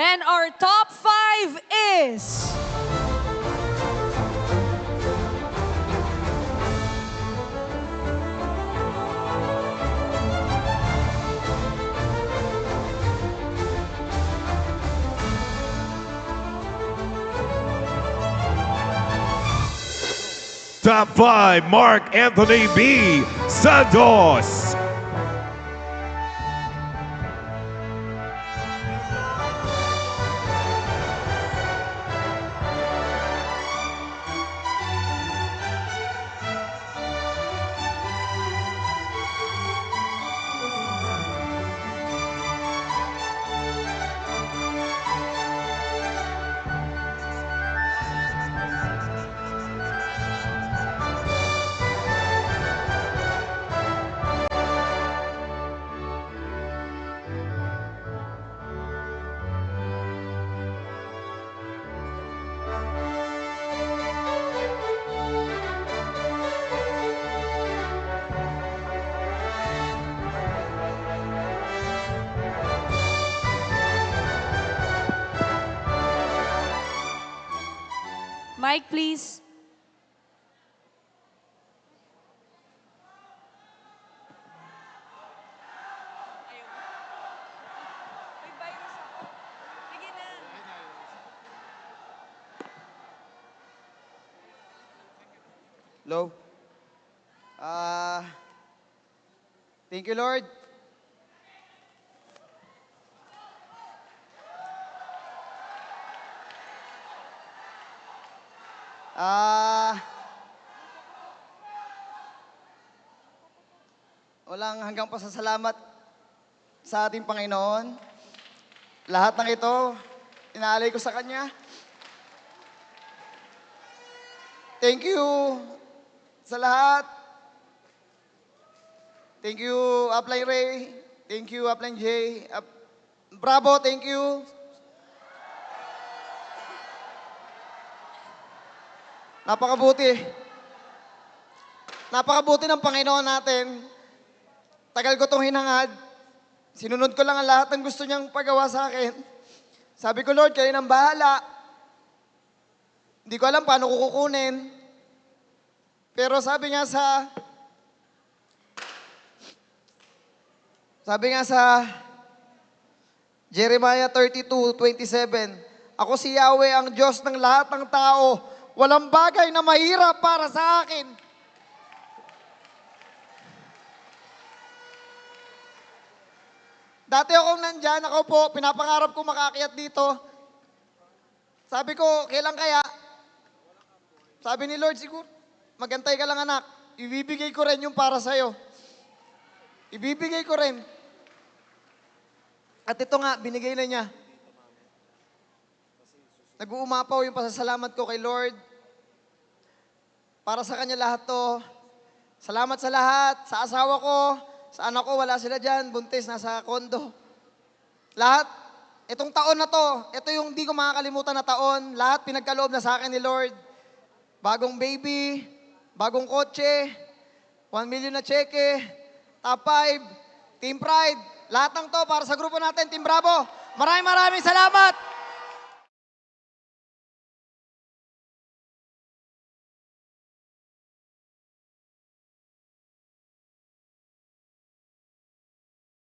And our top 5 is... Top 5, Mark Anthony B. Santos. Mike, please. Hello? Thank you, Lord. Walang hanggang pasasalamat sa ating Panginoon. Lahat ng ito, inaalay ko sa Kanya. Thank you sa lahat. Thank you, Upline Ray. Thank you, Upline J. Bravo, thank you. Napakabuti. Napakabuti ng Panginoon natin. Tagal ko itong hinangad. Sinunod ko lang ang lahat ng gusto niyang pagawa sa akin. Sabi ko, Lord, kayo nang bahala. Hindi ko alam paano ko kukunin. Pero sabi nga sa Jeremiah 32:27, ako si Yahweh, ang Diyos ng lahat ng tao. Walang bagay na mahirap para sa akin. Dati akong nandyan, ako po, pinapangarap ko makaakyat dito. Sabi ko, kailan kaya? Sabi ni Lord, siguro, magantay ka lang anak. Ibibigay ko rin yung para sa'yo. Ibibigay ko rin. At ito nga, binigay na niya. Nag-uumapaw yung pasasalamat ko kay Lord. Para sa Kanya lahat to. Salamat sa lahat, sa asawa ko, sa anak ko, wala sila dyan, buntis, nasa kondo. Lahat, itong taon na to, ito yung di ko makakalimutan na taon, lahat pinagkaloob na sa akin ni Lord. Bagong baby, bagong kotse, 1 million na cheque, top 5, Team Pride, lahat ng to para sa grupo natin, Team Bravo. Maraming salamat!